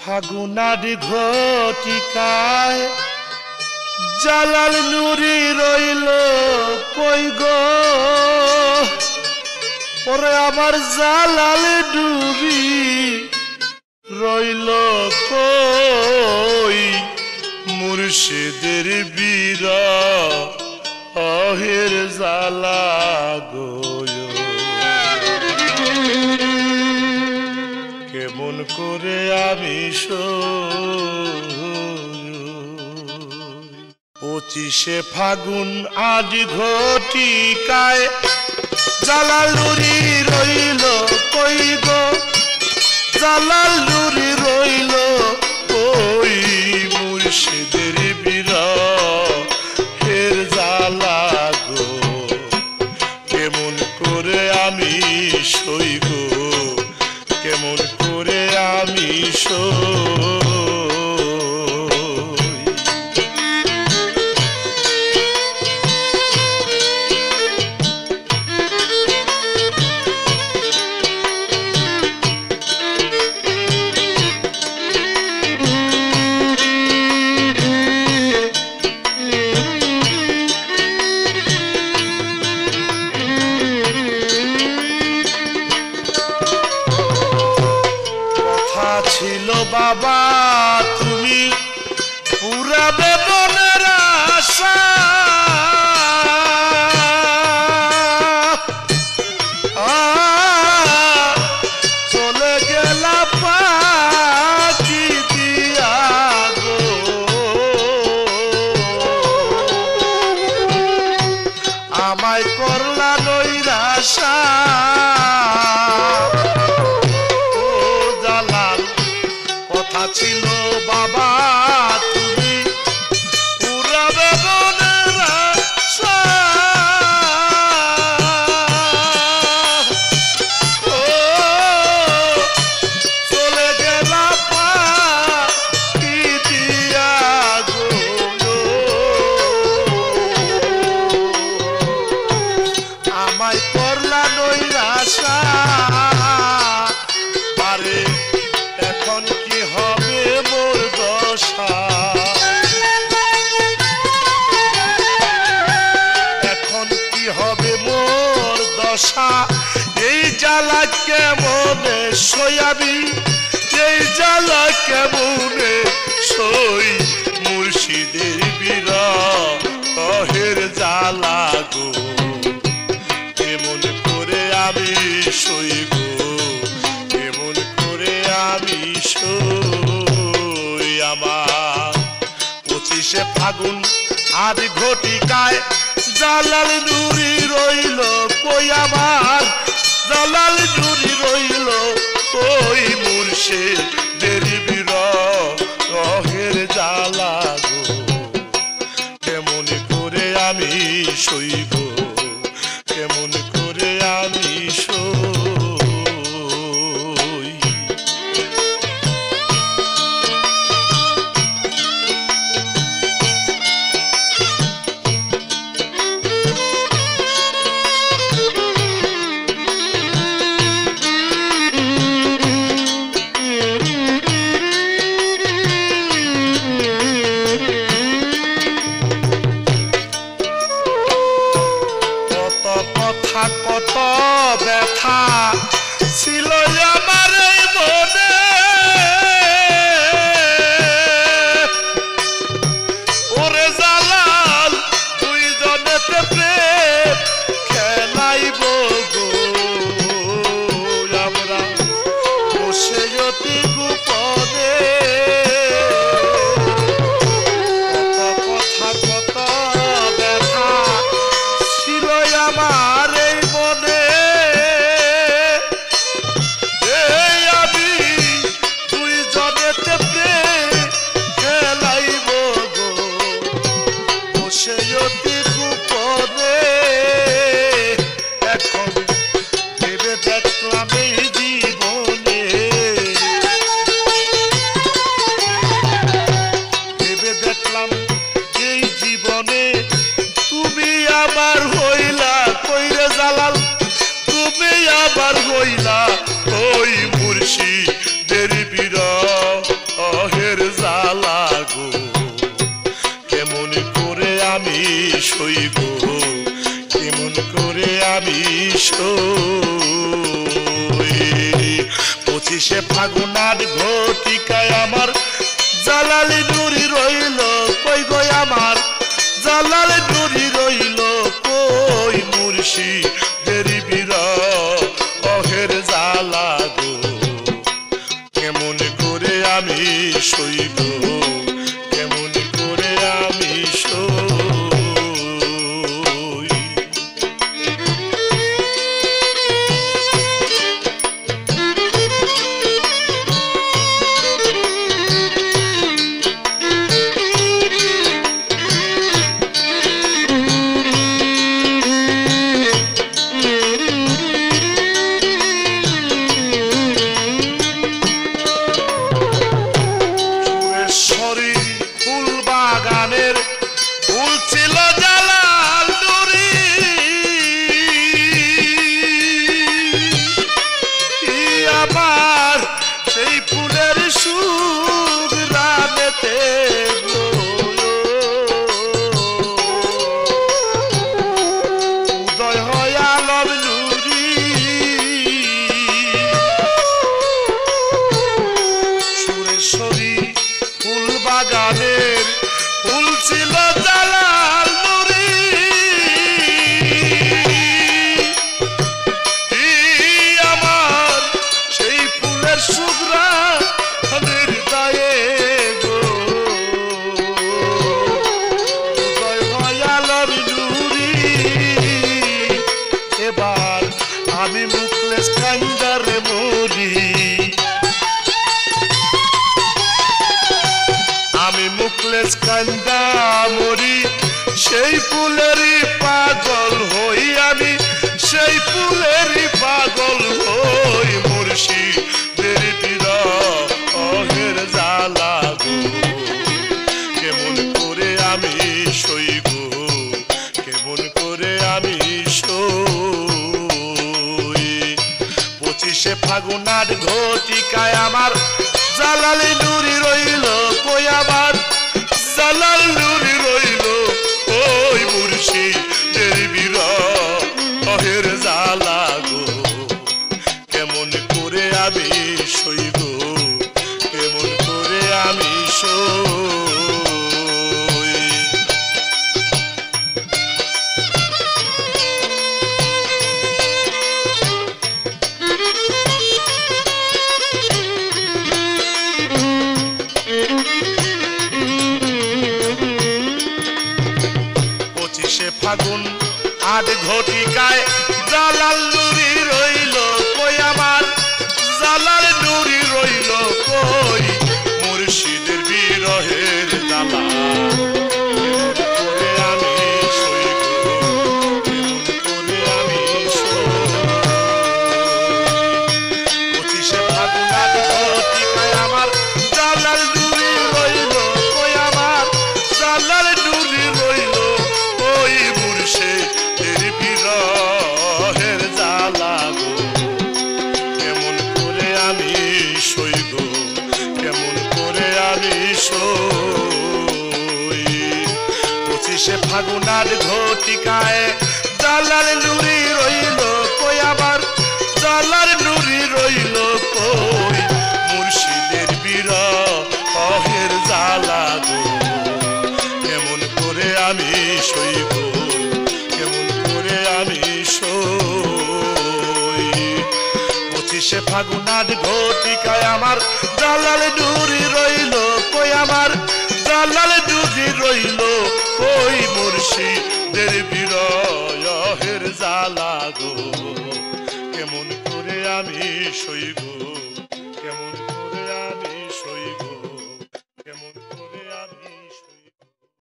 ফাগুনার ঘটিকায় জালাল নুরি রইল কই গো ওরে আমার জালাল নুরি রইল কই মুর্শিদের বিরহের জালা গো কেমন করে আমি 25শে ফাগুন আজ ঘটিকায় জালাল নুরি রইল কই গো জালাল নুরি রইল কই মুর্শিদের বিরহের জালা গো কেমন করে আমি সই গো কেমন করে আমি ছিল বাবা তুমি পুরাবে মনের আশা চলে গেলা পাখি দিয়া গো আমায় করলা নৈরাশা ছিল বাবা তুমি পুরাবে মনের আশা চলে গেলা পাখি দিয়া গো আমায় করলা নৈরাশা পারে এখন কি হবে মোর দশা এখন কি হবে মোর দশা এই জ্বালা কেমনে সয়াবি এই জ্বালা কেমনে সই মুর্শিদের বিরহের জ্বালা গো কেমন করে আমি সই গো কেমন করে আমি সই আমার 25শে ফাগুন আজ ঘটিকায় জালাল নুরি রইল কই আমার জালাল নুরি রইল কই মুর্শিদের বিরহের জ্বালা গো কেমন করে আমি সই গো কেমন করে আমি কত ব্যথা ছিল আমার এই মনে ওরে জালাল তুই জনেতে প্রেম খেলাইব গো আমরা বসে অতি গোপনে কত ব্যথা ছিল আমার হইলা ওই মুর্শিদের বিরহ সই গো কেমন করে আমি সই 25শে ফাগুন আট ঘটিকায় আমার জালালি নুরি রইল কই গো আমার জালালি নুরি রইল কই মুর্শিদের বিরহের জ্বালা গো কেমন করে আমি সই গো কেমন করে আমি সই কান্দা মরি সেই ফুলেরই পাগল হই আমি সেই ফুলেরই পাগল হই মুর্শিদের বিরহের জ্বালা গো কেমন করে আমি সই গো কেমন করে আমি সই 25শে ফাগুন আট ঘটিকায় আমার জালালি নুরি রইল কই আমার জালাল নুরি রইল ওই মুর্শিদের বিরহের জ্বালা গো কেমন করে আমি সই গো কেমন করে আমি সই 25শে ফাগুন আট ঘটিকায় জালাল নুরি রইল কই আমার জালাল নুরি রইল কই মুর্শিদের বিরহের জ্বালা করে আমি সই গো কেমন করে আমি সই 25শে ফাগুন আট ঘটিকায় আমার জালাল নুরি রইল কই আমার জালাল নুরি রইল ওই মুর্শিদের বিরহের জ্বালা গো কেমন করে আমি সই গো কেমন করে আমি সই 25শে ফাগুন আট ঘটিকায় জালাল নুরি রইল কই আমার জালাল নুরি রইল কই মুর্শিদের বিরহের জ্বালা গো কেমন করে আমি সই গো কেমন করে আমি সই 25শে ফাগুন আট ঘটিকায় আমার জালাল নুরি রইল কই আমার জালাল নুরি রইল কই মুর্শিদের বিরহের জ্বালা গো কেমন করে আমি সই গো